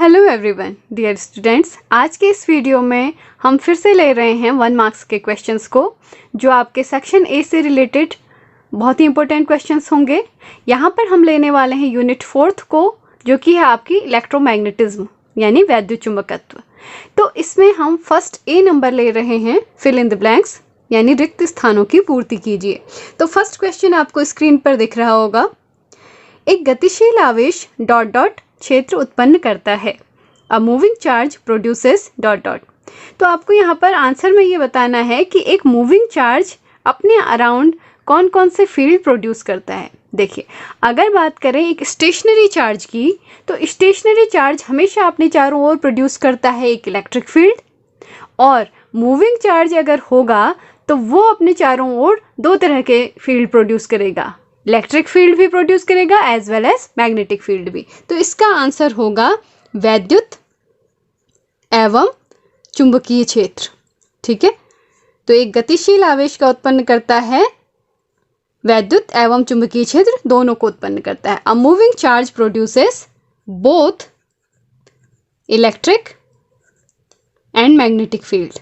Hello everyone dear students, आज के इस वीडियो में हम फिर से ले रहे हैं 1 मार्क्स के क्वेश्चंस को, जो आपके सेक्शन ए से रिलेटेड बहुत ही इंपॉर्टेंट क्वेश्चंस होंगे। यहाँ पर हम लेने वाले हैं यूनिट 4 को, जो कि है आपकी इलेक्ट्रोमैग्नेटिज्म यानी वैद्युत चुंबकत्व। तो इसमें हम फर्स्ट ए नंबर ले रहे हैं, फिल इन द ब्लैंक्स यानी रिक्त स्थानों की पूर्ति कीजिए। तो फर्स्ट क्वेश्चन आपको स्क्रीन पर दिख रहा होगा। एक गतिशील आवेश डॉट डॉट क्षेत्र उत्पन्न करता है। A moving charge produces dot dot. तो आपको यहाँ पर आंसर में ये बताना है कि एक मूविंग चार्ज अपने अराउंड कौन कौन से फील्ड प्रोड्यूस करता है। देखिए, अगर बात करें एक स्टेशनरी चार्ज की, तो स्टेशनरी चार्ज हमेशा अपने चारों ओर प्रोड्यूस करता है एक इलेक्ट्रिक फील्ड, और मूविंग चार्ज अगर होगा तो वो अपने चारों ओर दो तरह के फील्ड प्रोड्यूस करेगा, इलेक्ट्रिक फील्ड भी प्रोड्यूस करेगा as well as magnetic field भी। तो इसका आंसर होगा वैद्युत एवं चुंबकीय क्षेत्र। ठीक है, तो एक गतिशील आवेश का उत्पन्न करता है, वैद्युत एवं चुंबकीय क्षेत्र दोनों को उत्पन्न करता है। A moving charge produces both electric and magnetic field.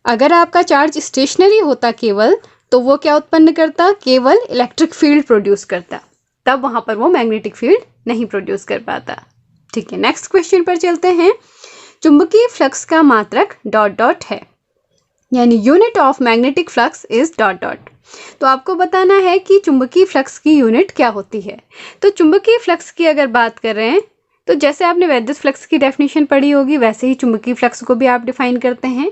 अगर आपका चार्ज स्टेशनरी होता केवल, तो वो क्या उत्पन्न करता, केवल इलेक्ट्रिक फील्ड प्रोड्यूस करता, तब वहां पर वो मैग्नेटिक फील्ड नहीं प्रोड्यूस कर पाता। ठीक है, नेक्स्ट क्वेश्चन पर चलते हैं। चुंबकीय फ्लक्स का मात्रक डॉट डॉट है, यानी unit of magnetic flux is dot dot. तो आपको बताना है कि चुंबकीय फ्लक्स की यूनिट क्या होती है। तो चुंबकीय फ्लक्स की अगर बात कर रहे हैं, तो जैसे आपने वैद्युत फ्लक्स की डेफिनेशन पढ़ी होगी, वैसे ही चुंबकीय फ्लक्स को भी आप डिफाइन करते हैं।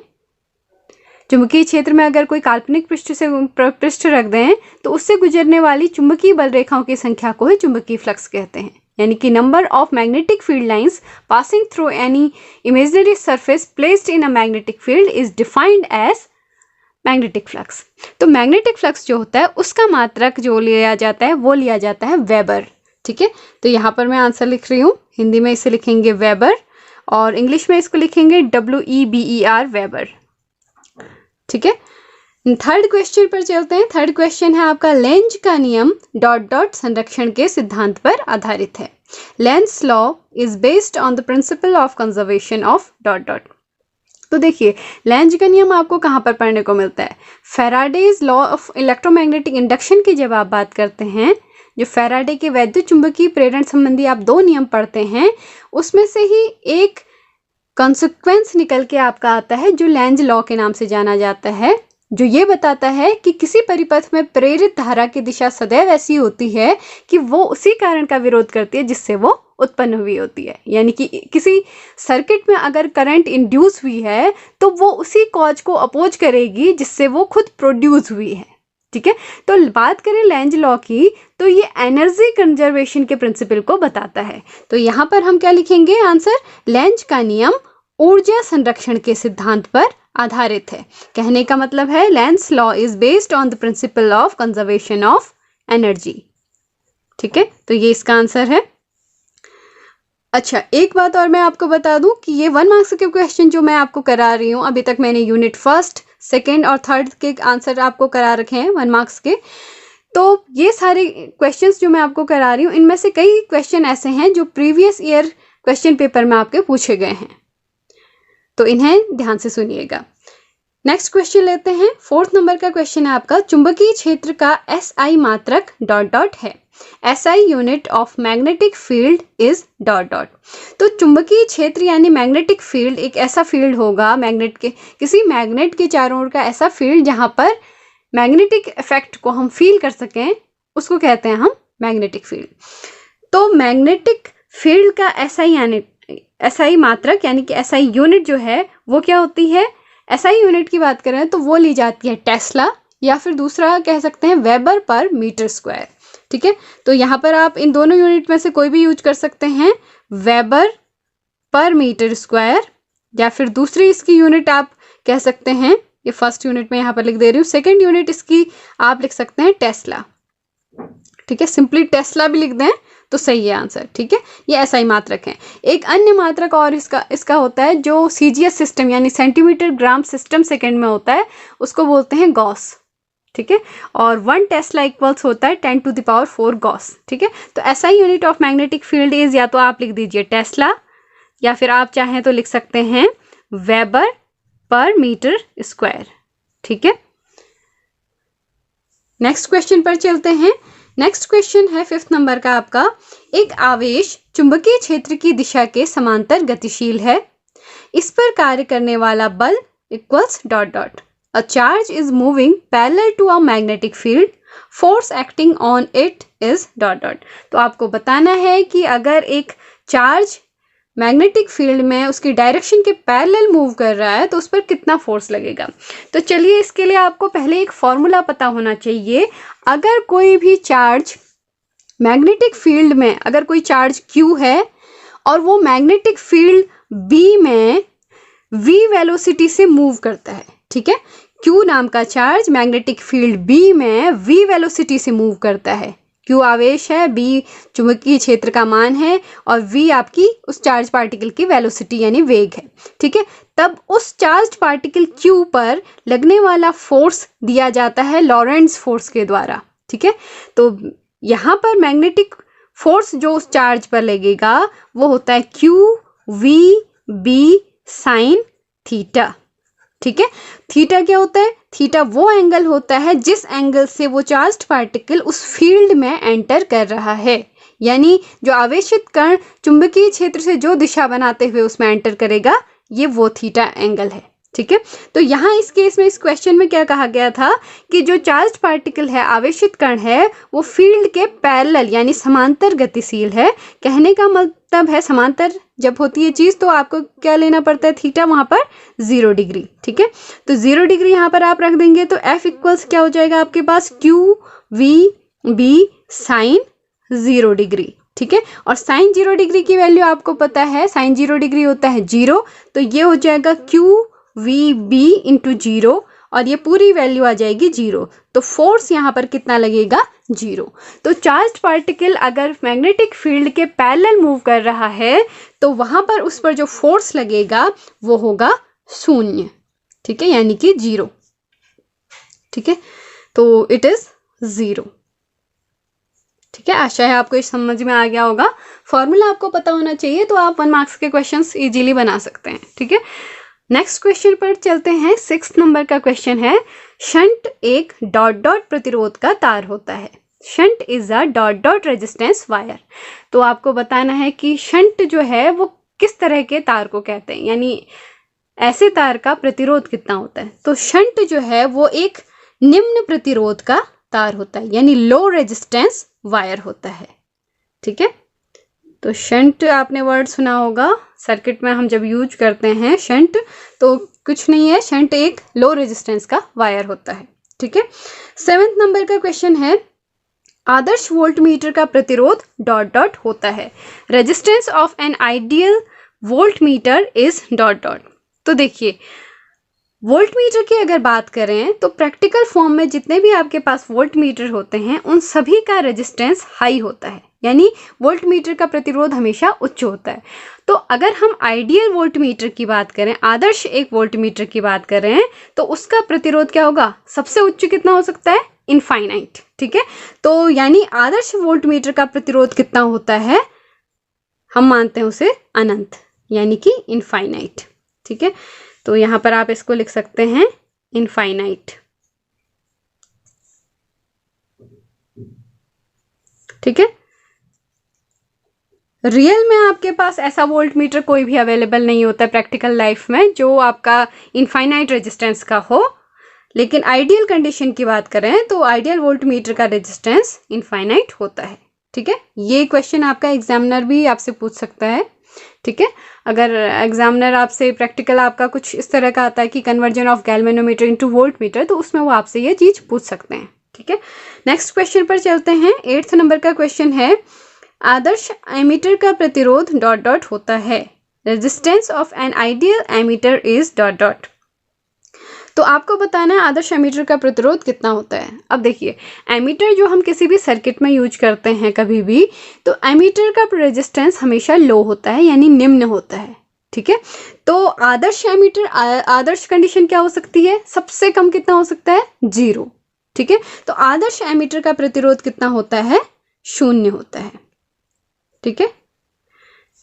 चुंबकीय क्षेत्र में अगर कोई काल्पनिक पृष्ठ रख दें, तो उससे गुजरने वाली चुंबकीय बल रेखाओं की संख्या को ही चुंबकीय फ्लक्स कहते हैं। यानी कि number of magnetic field lines passing through any imaginary surface placed in a magnetic field is defined as magnetic flux. तो मैग्नेटिक फ्लक्स जो होता है उसका मात्रक जो लिया जाता है वो लिया जाता है वेबर। ठीक है, तो यहाँ पर मैं आंसर लिख रही हूँ, हिंदी में इसे लिखेंगे वेबर और इंग्लिश में इसको लिखेंगे WEBER वेबर। ठीक है, थर्ड क्वेश्चन पर चलते हैं। थर्ड क्वेश्चन है आपका, लेंज का नियम डॉट डॉट संरक्षण के सिद्धांत पर आधारित है। Lenz law is based on the principle of conservation of dot dot. तो देखिए, लेंज का नियम आपको कहाँ पर पढ़ने को मिलता है, Faraday's law of electromagnetic induction की जब आप बात करते हैं, जो फैराडे के वैद्युत चुंबकीय प्रेरण संबंधी आप 2 नियम पढ़ते हैं, उसमें से ही एक कॉन्सिक्वेंस निकल के आपका आता है जो लेंज लॉ के नाम से जाना जाता है, जो ये बताता है कि किसी परिपथ में प्रेरित धारा की दिशा सदैव ऐसी होती है कि वो उसी कारण का विरोध करती है जिससे वो उत्पन्न हुई होती है। यानी कि किसी सर्किट में अगर करंट इंड्यूस हुई है, तो वो उसी कॉज को अपोज करेगी जिससे वो खुद प्रोड्यूस हुई है। ठीक है, तो बात करें लेंज लॉ की, तो ये एनर्जी कंजर्वेशन के प्रिंसिपल को बताता है। तो यहाँ पर हम क्या लिखेंगे आंसर, लेंज का नियम ऊर्जा संरक्षण के सिद्धांत पर आधारित है। कहने का मतलब है Lenz law is based on the principle of conservation of energy. ठीक है, तो ये इसका आंसर है। अच्छा, एक बात और मैं आपको बता दूं कि ये 1 मार्क्स के क्वेश्चन जो मैं आपको करा रही हूँ, अभी तक मैंने यूनिट 1, 2 और 3 के आंसर आपको करा रखे हैं 1 मार्क्स के। तो ये सारे क्वेश्चंस जो मैं आपको करा रही हूँ, इनमें से कई क्वेश्चन ऐसे हैं जो प्रीवियस ईयर क्वेश्चन पेपर में आपके पूछे गए हैं, तो इन्हें ध्यान से सुनिएगा। नेक्स्ट क्वेश्चन लेते हैं। 4th नंबर का क्वेश्चन है आपका, चुंबकीय क्षेत्र का SI मात्रक डॉट डॉट है। SI unit of magnetic field is dot dot. तो चुंबकीय क्षेत्र यानी मैग्नेटिक फील्ड एक ऐसा फील्ड होगा, मैग्नेट के किसी मैग्नेट के चारों ओर का ऐसा फील्ड जहां पर मैग्नेटिक इफेक्ट को हम फील कर सकें, उसको कहते हैं हम मैग्नेटिक फील्ड। तो मैग्नेटिक फील्ड का SI मात्रक यानी कि SI यूनिट जो है वो क्या होती है। SI यूनिट की बात करें तो वो ली जाती है टेस्ला, या फिर दूसरा कह सकते हैं वेबर पर मीटर स्क्वायर। ठीक है, तो यहाँ पर आप इन दोनों यूनिट में से कोई भी यूज कर सकते हैं, वेबर पर मीटर स्क्वायर, या फिर दूसरी इसकी यूनिट आप कह सकते हैं, ये फर्स्ट यूनिट में यहाँ पर लिख दे रही हूँ, सेकेंड यूनिट इसकी आप लिख सकते हैं टेस्ला। ठीक है, सिंपली टेस्ला भी लिख दें तो सही है आंसर। ठीक है, ये SI मात्रक है। एक अन्य मात्रक और इसका होता है जो CGS सिस्टम यानी सेंटीमीटर ग्राम सिस्टम सेकेंड में होता है, उसको बोलते हैं गॉस। ठीक है, और 1 टेस्ला इक्वल्स होता है 10⁴ गॉस, ठीक है। तो ऐसा ही unit of magnetic field is, या तो आप लिख दीजिए टेस्ला, या फिर आप चाहें तो लिख सकते हैं वेबर पर मीटर स्क्वायर, ठीक है। नेक्स्ट क्वेश्चन पर चलते हैं। नेक्स्ट क्वेश्चन है 5th नंबर का आपका, एक आवेश चुंबकीय क्षेत्र की दिशा के समांतर गतिशील है, इस पर कार्य करने वाला बल equals dot dot, a charge is moving parallel to a magnetic field, force acting on it is dot dot. तो आपको बताना है कि अगर एक चार्ज मैग्नेटिक फील्ड में उसकी डायरेक्शन के पैरेलल मूव कर रहा है तो उस पर कितना फोर्स लगेगा। तो चलिए इसके लिए आपको पहले एक फॉर्मूला पता होना चाहिए। अगर कोई भी चार्ज मैग्नेटिक फील्ड में, अगर कोई चार्ज Q है और वो मैग्नेटिक फील्ड B में V वेलोसिटी से मूव करता है, ठीक है, Q नाम का चार्ज मैग्नेटिक फील्ड B में V वेलोसिटी से मूव करता है। Q आवेश है, B चुंबकीय क्षेत्र का मान है और V आपकी उस चार्ज पार्टिकल की वेलोसिटी यानी वेग है, ठीक है। तब उस चार्ज पार्टिकल Q पर लगने वाला फोर्स दिया जाता है लॉरेंट्ज फोर्स के द्वारा, ठीक है। तो यहाँ पर मैग्नेटिक फोर्स जो उस चार्ज पर लगेगा वो होता है QVB साइन थीटा, ठीक है। थीटा क्या होता है? थीटा वो एंगल होता है जिस एंगल से वो चार्ज्ड पार्टिकल उस फील्ड में एंटर कर रहा है, यानी जो आवेशित कण चुंबकीय क्षेत्र से जो दिशा बनाते हुए उसमें एंटर करेगा, ये वो थीटा एंगल है, ठीक है। तो यहाँ इस केस में, इस क्वेश्चन में क्या कहा गया था कि जो चार्ज पार्टिकल है, आवेशित कण है, वो फील्ड के पैरेलल यानी समांतर गतिशील है। कहने का मतलब है समांतर जब होती है चीज तो आपको क्या लेना पड़ता है, थीटा वहां पर 0 डिग्री, ठीक है। तो 0 डिग्री यहाँ पर आप रख देंगे तो F इक्वल्स क्या हो जाएगा आपके पास, QVB साइन 0 डिग्री, ठीक है। और साइन 0 डिग्री की वैल्यू आपको पता है, साइन 0 डिग्री होता है 0, तो ये हो जाएगा QVB इंटू 0 और ये पूरी वैल्यू आ जाएगी 0। तो फोर्स यहाँ पर कितना लगेगा, 0। तो चार्ज पार्टिकल अगर मैग्नेटिक फील्ड के पैरेलल मूव कर रहा है तो वहां पर उस पर जो फोर्स लगेगा वो होगा 0, ठीक है, यानी कि 0, ठीक है। तो इट इज 0, ठीक है। आशा है आपको इस समझ में आ गया होगा। फॉर्मूला आपको पता होना चाहिए तो आप 1 मार्क्स के क्वेश्चंस इजीली बना सकते हैं, ठीक है। नेक्स्ट क्वेश्चन पर चलते हैं। 6th नंबर का क्वेश्चन है, शंट एक डॉट डॉट प्रतिरोध का तार होता है। Shunt is a dot dot resistance wire. तो आपको बताना है कि शंट जो है वो किस तरह के तार को कहते हैं, यानी ऐसे तार का प्रतिरोध कितना होता है। तो शंट जो है वो एक निम्न प्रतिरोध का तार होता है, यानी लो रेजिस्टेंस वायर होता है, ठीक है। तो शंट आपने वर्ड सुना होगा, सर्किट में हम जब यूज करते हैं शंट तो कुछ नहीं है, शंट एक लो रेजिस्टेंस का वायर होता है, ठीक है। 7th नंबर का क्वेश्चन है, आदर्श वोल्टमीटर का प्रतिरोध डॉट डॉट होता है। Resistance of an ideal voltmeter is dot dot. तो देखिए वोल्टमीटर की अगर बात करें तो प्रैक्टिकल फॉर्म में जितने भी आपके पास वोल्टमीटर होते हैं उन सभी का रेजिस्टेंस हाई होता है, यानी वोल्टमीटर का प्रतिरोध हमेशा उच्च होता है। तो अगर हम आइडियल वोल्टमीटर की बात करें, आदर्श एक वोल्टमीटर की बात करें, तो उसका प्रतिरोध क्या होगा, सबसे उच्च कितना हो सकता है, इनफाइनाइट, ठीक है। तो यानी आदर्श वोल्टमीटर का प्रतिरोध कितना होता है, हम मानते हैं उसे अनंत, यानी कि इनफाइनाइट, ठीक है। तो यहां पर आप इसको लिख सकते हैं इनफाइनाइट, ठीक है। रियल में आपके पास ऐसा वोल्टमीटर कोई भी अवेलेबल नहीं होता है प्रैक्टिकल लाइफ में जो आपका इनफाइनाइट रेजिस्टेंस का हो, लेकिन आइडियल कंडीशन की बात करें तो आइडियल वोल्टमीटर का रेजिस्टेंस इनफाइनाइट होता है, ठीक है। ये क्वेश्चन आपका एग्जामिनर भी आपसे पूछ सकता है, ठीक है। अगर एग्जामिनर आपसे प्रैक्टिकल आपका कुछ इस तरह का आता है कि conversion of galvanometer into voltmeter, तो उसमें वो आपसे ये चीज पूछ सकते हैं, ठीक है। नेक्स्ट क्वेश्चन पर चलते हैं। 8th नंबर का क्वेश्चन है, आदर्श एमीटर का प्रतिरोध डॉट डॉट होता है। Resistance of an ideal ammeter is dot dot. तो आपको बताना है आदर्श एमीटर का प्रतिरोध कितना होता है। अब देखिए एमीटर जो हम किसी भी सर्किट में यूज करते हैं कभी भी, तो एमीटर का रेजिस्टेंस हमेशा लो होता है, यानी निम्न होता है, ठीक है। तो आदर्श एमीटर, आदर्श कंडीशन क्या हो सकती है, सबसे कम कितना हो सकता है, 0, ठीक है। तो आदर्श एमीटर का प्रतिरोध कितना होता है? 0 होता है। ठीक है,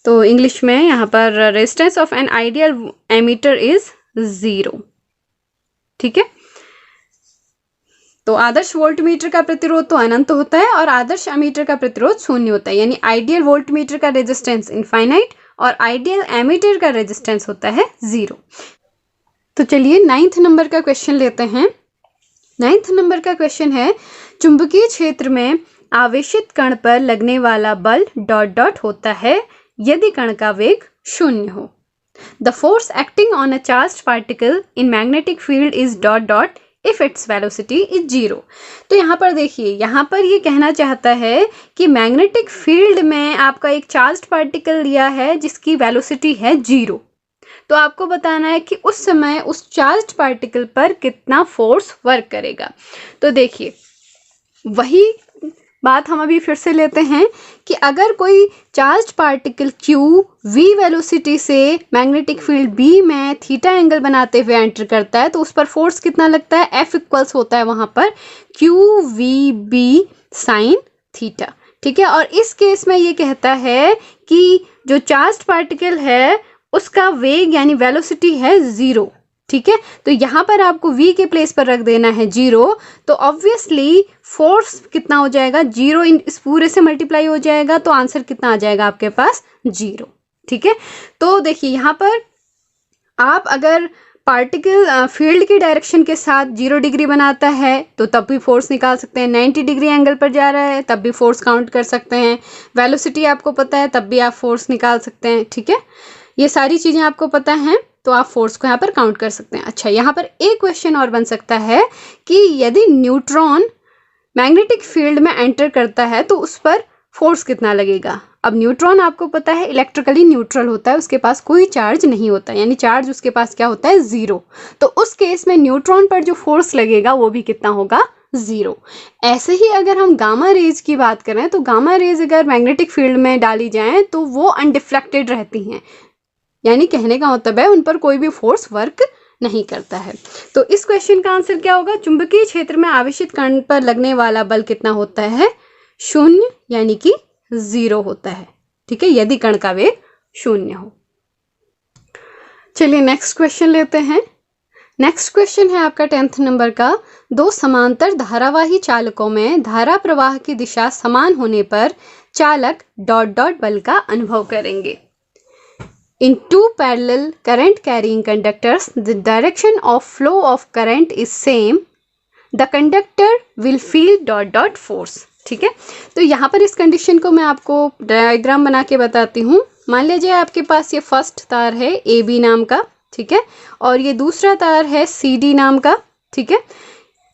तो इंग्लिश में यहाँ पर resistance of an ideal ammeter is 0। ठीक है, तो आदर्श वोल्टमीटर का प्रतिरोध तो अनंत होता है और आदर्श एमीटर का प्रतिरोध 0 होता है, यानी आइडियल वोल्टमीटर का रेजिस्टेंस इनफाइनाइट और आइडियल एमीटर का रेजिस्टेंस होता है 0। तो चलिए 9th नंबर का क्वेश्चन लेते हैं। 9th नंबर का क्वेश्चन है, चुंबकीय क्षेत्र में आवेशित कण पर लगने वाला बल ... होता है यदि कण का वेग 0 हो। The force acting on a charged particle in magnetic field is ... if its velocity is 0। तो यहाँ पर देखिए, यहाँ पर ये कहना चाहता है कि मैग्नेटिक फील्ड में आपका एक चार्ज्ड पार्टिकल लिया है जिसकी वेलोसिटी है 0। तो आपको बताना है कि उस समय उस चार्ज्ड पार्टिकल पर कितना फोर्स वर्क करेगा। तो देखिए, वही बात हम अभी फिर से लेते हैं कि अगर कोई charged particle Q v velocity से मैग्नेटिक फील्ड B में थीटा एंगल बनाते हुए एंटर करता है तो उस पर फोर्स कितना लगता है? F इक्वल्स होता है वहां पर QVB साइन थीटा। ठीक है, और इस केस में ये कहता है कि जो चार्ज्ड पार्टिकल है उसका वेग यानी वेलोसिटी है 0। ठीक है, तो यहाँ पर आपको v के प्लेस पर रख देना है 0, तो ऑब्वियसली फोर्स कितना हो जाएगा? 0 इस पूरे से मल्टीप्लाई हो जाएगा, तो आंसर कितना आ जाएगा आपके पास? 0। ठीक है, तो देखिए यहाँ पर आप अगर पार्टिकल फील्ड की डायरेक्शन के साथ 0 डिग्री बनाता है तो तब भी फोर्स निकाल सकते हैं। 90 डिग्री एंगल पर जा रहा है तब भी फोर्स काउंट कर सकते हैं। वेलोसिटी आपको पता है तब भी आप फोर्स निकाल सकते हैं। ठीक है, ये सारी चीज़ें आपको पता हैं तो आप फोर्स को यहाँ पर काउंट कर सकते हैं। अच्छा, यहाँ पर एक क्वेश्चन और बन सकता है कि यदि न्यूट्रॉन मैग्नेटिक फील्ड में एंटर करता है तो उस पर फोर्स कितना लगेगा? अब न्यूट्रॉन आपको पता है इलेक्ट्रिकली न्यूट्रल होता है, उसके पास कोई चार्ज नहीं होता, यानी चार्ज उसके पास क्या होता है? 0। तो उस केस में न्यूट्रॉन पर जो फोर्स लगेगा वो भी कितना होगा? 0। ऐसे ही अगर हम गामा रेज की बात करें तो गामा रेज अगर मैग्नेटिक फील्ड में डाली जाएं तो वो अनडिफ्लेक्टेड रहती हैं, यानी कहने का मतलब है उन पर कोई भी फोर्स वर्क नहीं करता है। तो इस क्वेश्चन का आंसर क्या होगा? चुंबकीय क्षेत्र में आवेशित कण पर लगने वाला बल कितना होता है? 0, यानी कि 0 होता है। ठीक है, यदि कण का वेग 0 हो। चलिए नेक्स्ट क्वेश्चन लेते हैं। नेक्स्ट क्वेश्चन है आपका 10th नंबर का, दो समांतर धारावाही चालकों में धारा प्रवाह की दिशा समान होने पर चालक ... बल का अनुभव करेंगे। In two parallel current carrying conductors, the direction of flow of current is same. The conductor will feel ... force. ठीक है, तो यहाँ पर इस कंडीशन को मैं आपको डायग्राम बना के बताती हूँ। मान लीजिए आपके पास ये फर्स्ट तार है AB नाम का, ठीक है, और ये दूसरा तार है CD नाम का। ठीक है,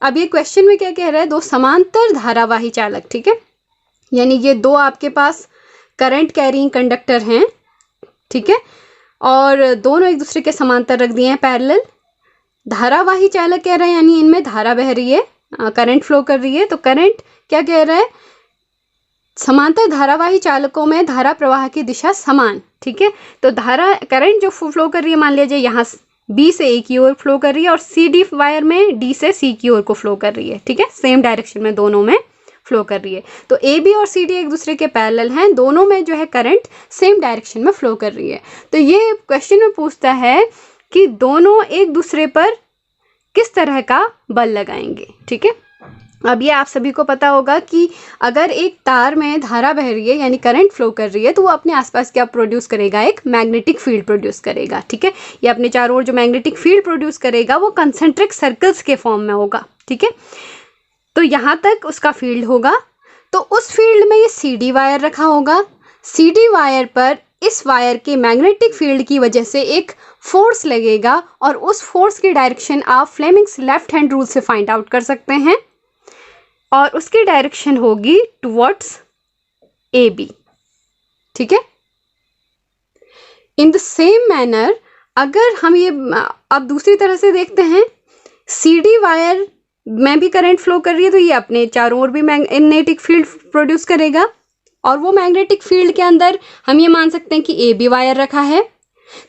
अब ये क्वेश्चन में क्या कह रहा है? दो समांतर धारावाही चालक। ठीक है, यानी ये दो आपके पास करंट कैरिंग कंडक्टर हैं। ठीक है, और दोनों एक दूसरे के समांतर रख दिए हैं, पैरेलल। धारावाही चालक कह रहे हैं यानी इनमें धारा बह रही है, करंट फ्लो कर रही है। तो करंट क्या कह रहा है? समांतर धारावाही चालकों में धारा प्रवाह की दिशा समान। ठीक है, तो धारा करंट जो फ्लो कर रही है, मान लीजिए यहाँ B से A की ओर फ्लो कर रही है और CD वायर में D से C की ओर को फ्लो कर रही है। ठीक है, सेम डायरेक्शन में दोनों में फ्लो कर रही है। तो AB और CD एक दूसरे के पैरेलल हैं, दोनों में जो है करंट सेम डायरेक्शन में फ्लो कर रही है। तो ये क्वेश्चन में पूछता है कि दोनों एक दूसरे पर किस तरह का बल लगाएंगे। ठीक है, अब ये आप सभी को पता होगा कि अगर एक तार में धारा बह रही है यानी करंट फ्लो कर रही है तो वो अपने आसपास क्या प्रोड्यूस करेगा? एक मैग्नेटिक फील्ड प्रोड्यूस करेगा। ठीक है, ये अपने चारों ओर जो मैग्नेटिक फील्ड प्रोड्यूस करेगा वो कंसेंट्रिक सर्कल्स के फॉर्म में होगा। ठीक है, तो यहाँ तक उसका फील्ड होगा। तो उस फील्ड में ये CD वायर रखा होगा। CD वायर पर इस वायर के मैग्नेटिक फील्ड की वजह से एक फोर्स लगेगा और उस फोर्स की डायरेक्शन आप फ्लेमिंग्स लेफ्ट हैंड रूल से फाइंड आउट कर सकते हैं और उसकी डायरेक्शन होगी टुवर्ड्स AB। ठीक है, इन द सेम मैनर अगर हम ये अब दूसरी तरह से देखते हैं, CD वायर में भी करंट फ्लो कर रही है तो ये अपने चारों ओर भी मैग्नेटिक फील्ड प्रोड्यूस करेगा और वो मैग्नेटिक फील्ड के अंदर हम ये मान सकते हैं कि AB वायर रखा है।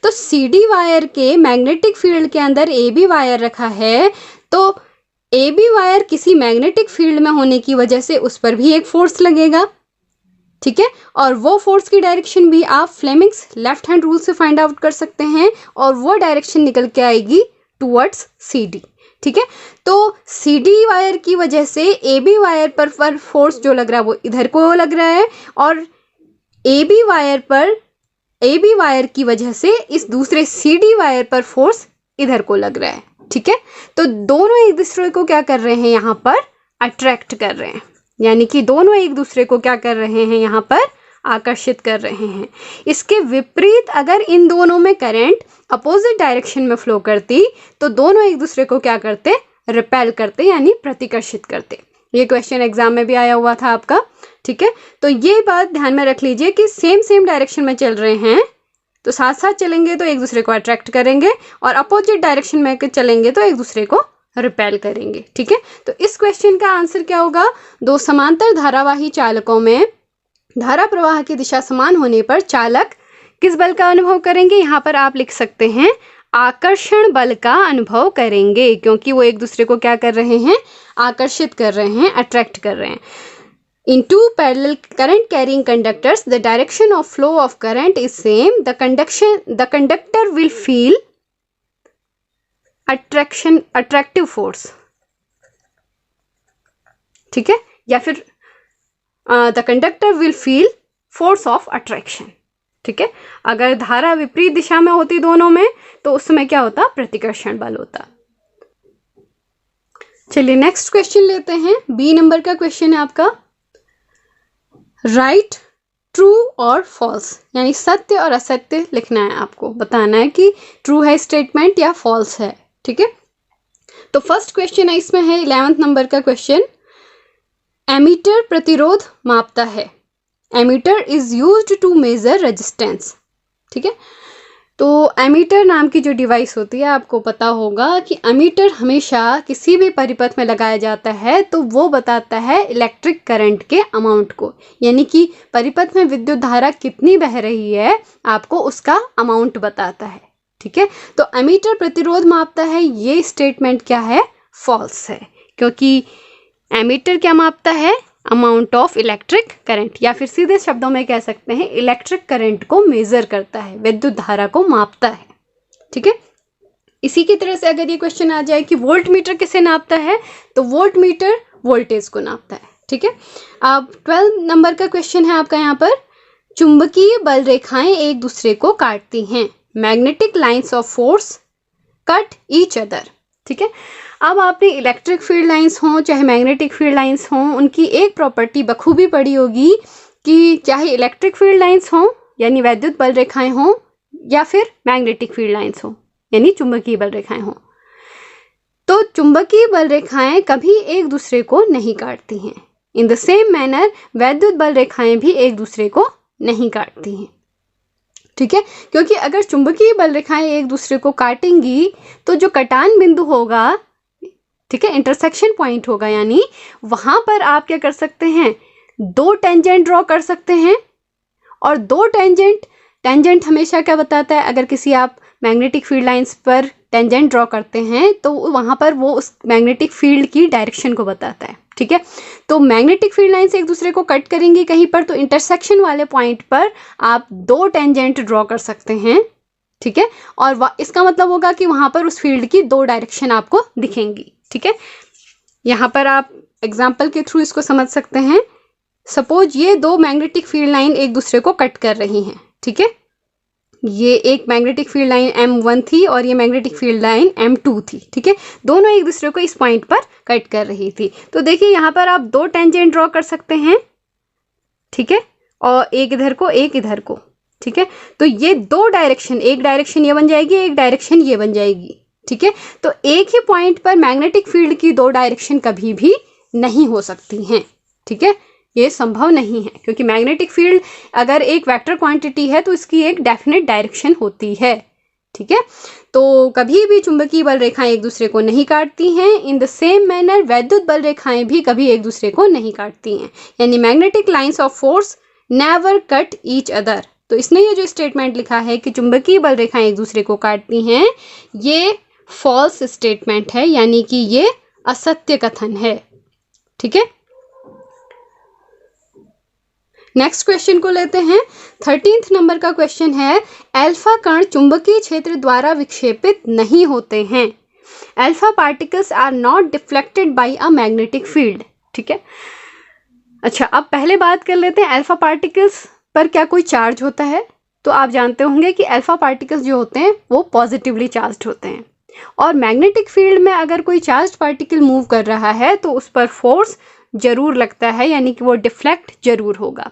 तो CD वायर के मैग्नेटिक फील्ड के अंदर AB वायर रखा है, तो ए बी वायर किसी मैग्नेटिक फील्ड में होने की वजह से उस पर भी एक फोर्स लगेगा, ठीक है, और वो फोर्स की डायरेक्शन भी आप फ्लेमिंग्स लेफ्ट हैंड रूल से फाइंड आउट कर सकते हैं, और वो डायरेक्शन निकल के आएगी टुवर्ड्स सी डी, ठीक है। तो सी डी वायर की वजह से ए बी वायर पर फोर्स जो लग रहा है वो इधर को लग रहा है, और ए बी वायर की वजह से इस दूसरे सी डी वायर पर फोर्स इधर को लग रहा है, ठीक है। तो दोनों एक दूसरे को क्या कर रहे हैं यहाँ पर, अट्रैक्ट कर रहे हैं, यानी कि दोनों एक दूसरे को क्या कर रहे हैं यहाँ पर, आकर्षित कर रहे हैं। इसके विपरीत अगर इन दोनों में करंट अपोजिट डायरेक्शन में फ्लो करती तो दोनों एक दूसरे को क्या करते, रिपेल करते, यानी प्रतिकर्षित करते। ये क्वेश्चन एग्जाम में भी आया हुआ था आपका, ठीक है। तो ये बात ध्यान में रख लीजिए कि सेम डायरेक्शन में चल रहे हैं तो साथ साथ चलेंगे तो एक दूसरे को अट्रैक्ट करेंगे, और अपोजिट डायरेक्शन में चलेंगे तो एक दूसरे को रिपेल करेंगे, ठीक है। तो इस क्वेश्चन का आंसर क्या होगा, दो समांतर धारावाही चालकों में धारा प्रवाह की दिशा समान होने पर चालक किस बल का अनुभव करेंगे, यहाँ पर आप लिख सकते हैं आकर्षण बल का अनुभव करेंगे, क्योंकि वो एक दूसरे को क्या कर रहे हैं, आकर्षित कर रहे हैं, अट्रैक्ट कर रहे हैं। In two parallel current carrying conductors, the direction of flow of current is same. The conductor will feel attractive force, ठीक है, या फिर the conductor will feel force of attraction, ठीक है। अगर धारा विपरीत दिशा में होती दोनों में तो उस समय क्या होता, प्रतिकर्षण बल होता। चलिए नेक्स्ट क्वेश्चन लेते हैं, बी नंबर का क्वेश्चन है आपका, राइट ट्रू और फॉल्स, यानी सत्य और असत्य लिखना है, आपको बताना है कि ट्रू है स्टेटमेंट या फॉल्स है, ठीक है। तो फर्स्ट क्वेश्चन है इसमें है 11th नंबर का क्वेश्चन, एमीटर प्रतिरोध मापता है, ammeter is used to measure resistance, ठीक है। तो एमीटर नाम की जो डिवाइस होती है, आपको पता होगा कि एमीटर हमेशा किसी भी परिपथ में लगाया जाता है तो वो बताता है इलेक्ट्रिक करंट के अमाउंट को, यानी कि परिपथ में विद्युत धारा कितनी बह रही है आपको उसका अमाउंट बताता है, ठीक है। तो एमीटर प्रतिरोध मापता है, ये स्टेटमेंट क्या है, फॉल्स है, क्योंकि एमीटर क्या मापता है, अमाउंट ऑफ इलेक्ट्रिक करंट, या फिर सीधे शब्दों में कह सकते हैं इलेक्ट्रिक करंट को मेजर करता है, विद्युत धारा को मापता है, ठीक है। इसी की तरह से अगर ये क्वेश्चन आ जाए कि वोल्ट मीटर किसे नापता है, तो वोल्ट मीटर वोल्टेज को नापता है, ठीक है। अब 12 नंबर का क्वेश्चन है आपका यहाँ पर, चुंबकीय बल रेखाएं एक दूसरे को काटती हैं, magnetic lines of force cut each other, ठीक है। अब आपने इलेक्ट्रिक फील्ड लाइंस हों चाहे मैग्नेटिक फील्ड लाइंस हों, उनकी एक प्रॉपर्टी बखूबी पड़ी होगी कि चाहे इलेक्ट्रिक फील्ड लाइंस हों यानी वैद्युत बल रेखाएं हों, या फिर मैग्नेटिक फील्ड लाइंस हों यानी चुंबकीय बल रेखाएं हों, तो चुंबकीय बल रेखाएं कभी एक दूसरे को नहीं काटती हैं। इन द सेम मैनर वैद्युत बल रेखाएं भी एक दूसरे को नहीं काटती हैं, ठीक है। क्योंकि अगर चुंबकीय बल रेखाएं एक दूसरे को काटेंगी तो जो कटान बिंदु होगा, ठीक है, इंटरसेक्शन पॉइंट होगा, यानी वहां पर आप क्या कर सकते हैं, दो टेंजेंट ड्रॉ कर सकते हैं, और दो टेंजेंट हमेशा क्या बताता है, अगर किसी आप मैग्नेटिक फील्ड लाइंस पर टेंजेंट ड्रॉ करते हैं तो वहां पर वो उस मैग्नेटिक फील्ड की डायरेक्शन को बताता है, ठीक है। तो मैग्नेटिक फील्ड लाइंस एक दूसरे को कट करेंगी कहीं पर, तो इंटरसेक्शन वाले पॉइंट पर आप दो टेंजेंट ड्रॉ कर सकते हैं, ठीक है, और इसका मतलब होगा कि वहां पर उस फील्ड की दो डायरेक्शन आपको दिखेंगी, ठीक है। यहाँ पर आप एग्जाम्पल के थ्रू इसको समझ सकते हैं। सपोज ये दो मैग्नेटिक फील्ड लाइन एक दूसरे को कट कर रही हैं, ठीक है। ये एक मैग्नेटिक फील्ड लाइन M1 थी और ये मैग्नेटिक फील्ड लाइन M2 थी, ठीक है। दोनों एक दूसरे को इस पॉइंट पर कट कर रही थी। तो देखिए यहाँ पर आप दो टेंजेंट ड्रॉ कर सकते हैं, ठीक है, और एक इधर को एक इधर को, ठीक है। तो ये दो डायरेक्शन, एक डायरेक्शन ये बन जाएगी, एक डायरेक्शन ये बन जाएगी, ठीक है। तो एक ही पॉइंट पर मैग्नेटिक फील्ड की दो डायरेक्शन कभी भी नहीं हो सकती हैं, ठीक है, ये संभव नहीं है, क्योंकि मैग्नेटिक फील्ड अगर एक वेक्टर क्वांटिटी है तो इसकी एक डेफिनेट डायरेक्शन होती है, ठीक है। तो कभी भी चुंबकीय बल रेखाएं एक दूसरे को नहीं काटती हैं। इन द सेम मैनर वैद्युत बल रेखाएं भी कभी एक दूसरे को नहीं काटती हैं, यानी magnetic lines of force never cut each other. तो इसने ये जो स्टेटमेंट लिखा है कि चुंबकीय बल रेखाएं एक दूसरे को काटती हैं, ये फॉल्स स्टेटमेंट है, यानी कि ये असत्य कथन है। ठीक है, नेक्स्ट क्वेश्चन को लेते हैं। 13th नंबर का क्वेश्चन है, अल्फा कण चुंबकीय क्षेत्र द्वारा विक्षेपित नहीं होते हैं। Alpha particles are not deflected by a magnetic field. ठीक है, अच्छा अब पहले बात कर लेते हैं अल्फा पार्टिकल्स पर क्या कोई चार्ज होता है। तो आप जानते होंगे कि अल्फा पार्टिकल्स जो होते हैं वो पॉजिटिवली चार्ज्ड होते हैं, और मैग्नेटिक फील्ड में अगर कोई चार्ज पार्टिकल मूव कर रहा है तो उस पर फोर्स जरूर लगता है, यानी कि वो डिफ्लेक्ट जरूर होगा।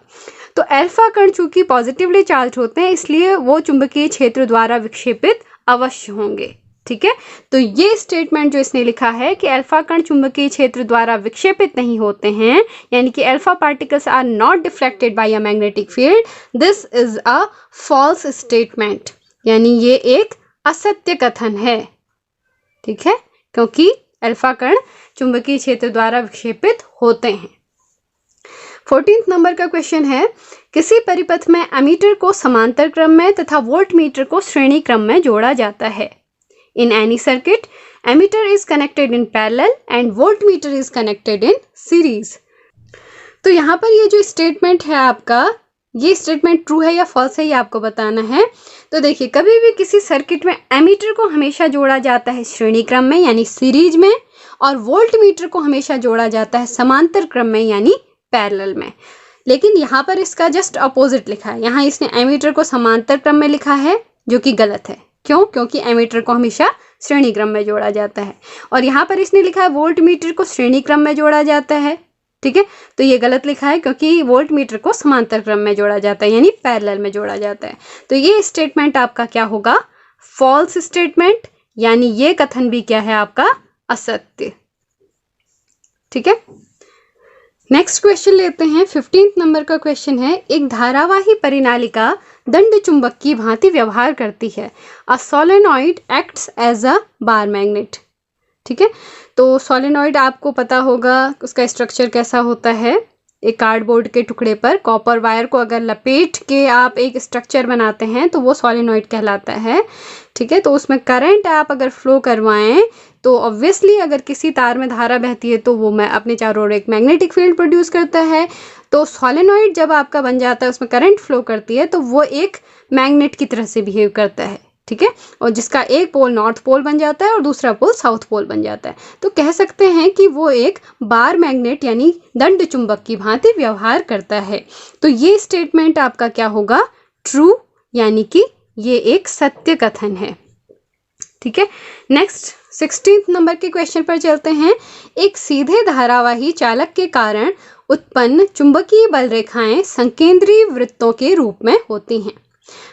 तो अल्फा कण चूंकि पॉजिटिवली चार्ज होते हैं इसलिए वो चुंबकीय क्षेत्र द्वारा विक्षेपित अवश्य होंगे। ठीक है, तो ये स्टेटमेंट जो इसने लिखा है कि अल्फा कण चुंबकीय क्षेत्र द्वारा विक्षेपित नहीं होते हैं, यानी कि alpha particles are not deflected by a magnetic field, this is a false statement, यानी ये एक असत्य कथन है। ठीक है, क्योंकि अल्फा कण चुंबकीय क्षेत्र द्वारा विक्षेपित होते हैं। 14th नंबर का क्वेश्चन है, किसी परिपथ में एमीटर को समांतर क्रम में तथा वोल्टमीटर को श्रेणी क्रम में जोड़ा जाता है। In any circuit, ammeter is connected in parallel and voltmeter is connected in series. तो यहाँ पर ये जो स्टेटमेंट है आपका, ये स्टेटमेंट ट्रू है या फॉल्स है ये आपको बताना है। तो देखिए, कभी भी किसी सर्किट में एमीटर को हमेशा जोड़ा जाता है श्रेणी क्रम में यानी सीरीज में, और वोल्टमीटर को हमेशा जोड़ा जाता है समांतर क्रम में यानी पैरेलल में। लेकिन यहाँ पर इसका जस्ट अपोजिट लिखा है, यहाँ इसने एमीटर को समांतर क्रम में लिखा है जो कि गलत है। क्यों? क्योंकि एमीटर को हमेशा श्रेणी क्रम में जोड़ा जाता है, और यहाँ पर इसने लिखा है वोल्टमीटर को श्रेणी क्रम में जोड़ा जाता है। ठीक है, तो ये गलत लिखा है क्योंकि वोल्टमीटर को समांतर क्रम में जोड़ा जाता है यानी पैरेलल में जोड़ा जाता है। तो ये स्टेटमेंट आपका क्या होगा? फॉल्स स्टेटमेंट, यानी ये कथन भी क्या है आपका? असत्य। ठीक है, नेक्स्ट क्वेश्चन लेते हैं। 15th नंबर का क्वेश्चन है, एक धारावाही परिनालिका दंड चुंबक की भांति व्यवहार करती है। A solenoid acts as a bar magnet. ठीक है, तो सोलेनॉइड आपको पता होगा उसका स्ट्रक्चर कैसा होता है। एक कार्डबोर्ड के टुकड़े पर कॉपर वायर को अगर लपेट के आप एक स्ट्रक्चर बनाते हैं तो वो सोलेनॉइड कहलाता है। ठीक है, तो उसमें करंट आप अगर फ्लो करवाएं तो ऑब्वियसली अगर किसी तार में धारा बहती है तो वो अपने चारों ओर एक मैग्नेटिक फील्ड प्रोड्यूस करता है। तो सोलेनॉइड जब आपका बन जाता है, उसमें करंट फ्लो करती है तो वो एक मैग्नेट की तरह से बिहेव करता है। ठीक है, और जिसका एक पोल नॉर्थ पोल बन जाता है और दूसरा पोल साउथ पोल बन जाता है। तो कह सकते हैं कि वो एक बार मैग्नेट यानी दंड चुंबक की भांति व्यवहार करता है। तो ये स्टेटमेंट आपका क्या होगा? ट्रू, यानी कि ये एक सत्य कथन है। ठीक है, नेक्स्ट 16th नंबर के क्वेश्चन पर चलते हैं। एक सीधे धारावाही चालक के कारण उत्पन्न चुंबकीय बल रेखाएं संकेंद्रीय वृत्तों के रूप में होती हैं।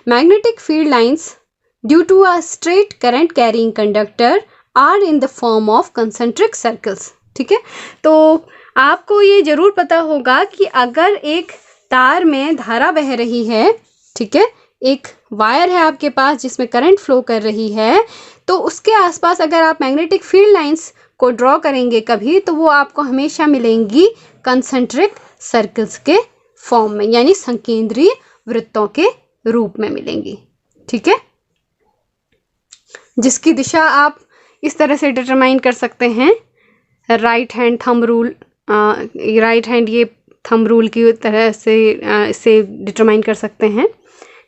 Magnetic field lines due to a straight current carrying conductor are in the form of concentric circles. ठीक है, तो आपको ये जरूर पता होगा कि अगर एक तार में धारा बह रही है, ठीक है, एक वायर है आपके पास जिसमें करंट फ्लो कर रही है, तो उसके आसपास अगर आप मैग्नेटिक फील्ड लाइंस को ड्रॉ करेंगे कभी, तो वो आपको हमेशा मिलेंगी कंसेंट्रिक सर्कल्स के फॉर्म में, यानी संकेंद्रीय वृत्तों के रूप में मिलेंगी। ठीक है, जिसकी दिशा आप इस तरह से डिटरमाइन कर सकते हैं, right hand thumb rule, right hand ये थंब रूल की तरह से इसे डिटरमाइन कर सकते हैं।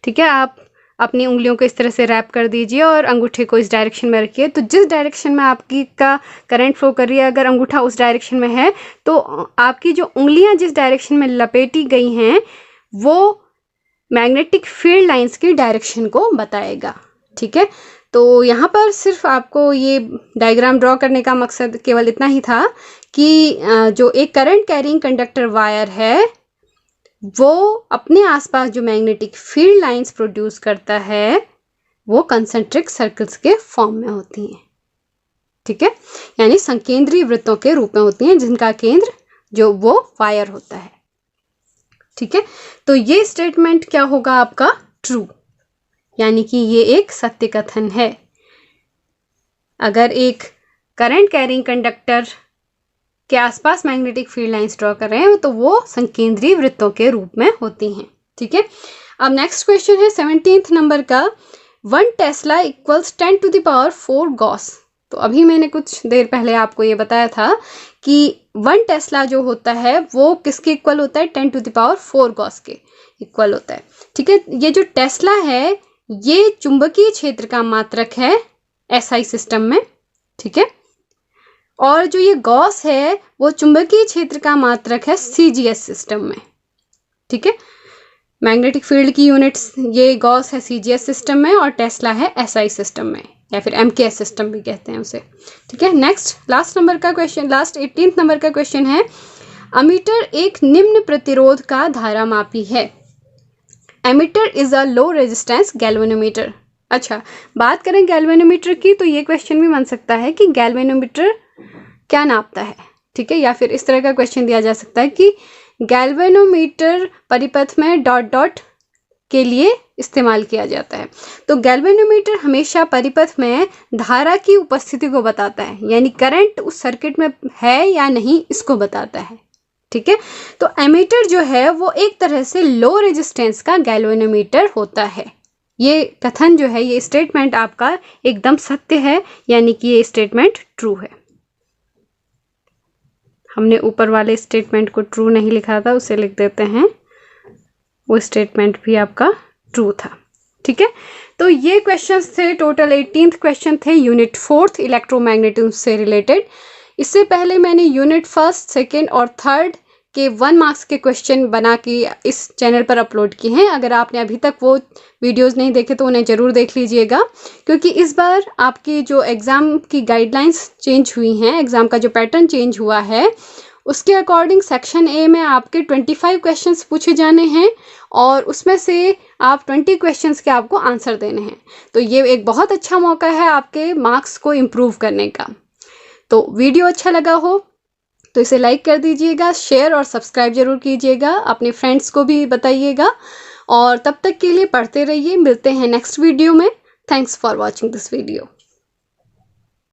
ठीक है, आप अपनी उंगलियों को इस तरह से रैप कर दीजिए और अंगूठे को इस डायरेक्शन में रखिए। तो जिस डायरेक्शन में आपकी का करंट फ्लो कर रही है, अगर अंगूठा उस डायरेक्शन में है तो आपकी जो उंगलियां जिस डायरेक्शन में लपेटी गई हैं वो मैग्नेटिक फील्ड लाइंस की डायरेक्शन को बताएगा। ठीक है, तो यहाँ पर सिर्फ आपको ये डायग्राम ड्रॉ करने का मकसद केवल इतना ही था कि जो एक करंट कैरिंग कंडक्टर वायर है वो अपने आसपास जो मैग्नेटिक फील्ड लाइंस प्रोड्यूस करता है वो कंसेंट्रिक सर्कल्स के फॉर्म में होती हैं। ठीक है, यानी संकेंद्रीय वृत्तों के रूप में होती हैं जिनका केंद्र जो वो वायर होता है। ठीक है, तो ये स्टेटमेंट क्या होगा आपका? ट्रू, यानी कि ये एक सत्य कथन है। अगर एक करंट कैरिंग कंडक्टर के आसपास मैग्नेटिक फील्ड लाइंस ड्रॉ कर रहे हैं तो वो संकेंद्रीय वृत्तों के रूप में होती हैं। ठीक है, अब नेक्स्ट क्वेश्चन है 17th नंबर का। 1 Tesla equals 10 to the power 4 Gauss तो अभी मैंने कुछ देर पहले आपको ये बताया था कि 1 टेस्ला जो होता है वो किसके इक्वल होता है, 10⁴ गॉस के इक्वल होता है। ठीक है, ये जो टेस्ला है ये चुंबकीय क्षेत्र का मात्रक है SI सिस्टम में। ठीक है, और जो ये गॉस है वो चुंबकीय क्षेत्र का मात्रक है CGS सिस्टम में। ठीक है, मैग्नेटिक फील्ड की यूनिट्स ये गॉस है CGS सिस्टम में और टेस्ला है SI सिस्टम में, या फिर MKS सिस्टम भी कहते हैं उसे। ठीक है, नेक्स्ट लास्ट नंबर का क्वेश्चन, लास्ट 18th नंबर का क्वेश्चन है, अमीटर एक निम्न प्रतिरोध का धारामापी है। Ammeter is a low resistance galvanometer. अच्छा, बात करें गैल्वेनोमीटर की तो ये क्वेश्चन भी बन सकता है कि गैल्वेनोमीटर क्या नापता है। ठीक है, या फिर इस तरह का क्वेश्चन दिया जा सकता है कि गैल्वेनोमीटर परिपथ में डॉट डॉट के लिए इस्तेमाल किया जाता है। तो गैल्वेनोमीटर हमेशा परिपथ में धारा की उपस्थिति को बताता है, यानी करंट उस सर्किट में है या नहीं इसको बताता है। ठीक है, तो एमीटर जो है वो एक तरह से लो रेजिस्टेंस का गैल्वेनोमीटर होता है। ये कथन जो है, ये स्टेटमेंट आपका एकदम सत्य है, यानी कि ये स्टेटमेंट ट्रू है। हमने ऊपर वाले स्टेटमेंट को ट्रू नहीं लिखा था, उसे लिख देते हैं, वो स्टेटमेंट भी आपका ट्रू था। ठीक है, तो ये क्वेश्चंस थे, टोटल 18th क्वेश्चन थे यूनिट 4th इलेक्ट्रोमैग्नेटिज्म से रिलेटेड। इससे पहले मैंने यूनिट 1st, 2nd और 3rd के 1 मार्क्स के क्वेश्चन बना के इस चैनल पर अपलोड किए हैं। अगर आपने अभी तक वो वीडियोस नहीं देखे तो उन्हें ज़रूर देख लीजिएगा, क्योंकि इस बार आपकी जो एग्ज़ाम की गाइडलाइंस चेंज हुई हैं, एग्ज़ाम का जो पैटर्न चेंज हुआ है उसके अकॉर्डिंग सेक्शन ए में आपके 25 क्वेश्चंस पूछे जाने हैं और उसमें से आप 20 क्वेश्चंस के आपको आंसर देने हैं। तो ये एक बहुत अच्छा मौका है आपके मार्क्स को इम्प्रूव करने का। तो वीडियो अच्छा लगा हो तो इसे लाइक कर दीजिएगा, शेयर और सब्सक्राइब जरूर कीजिएगा, अपने फ्रेंड्स को भी बताइएगा, और तब तक के लिए पढ़ते रहिए। मिलते हैं नेक्स्ट वीडियो में। Thanks for watching this video.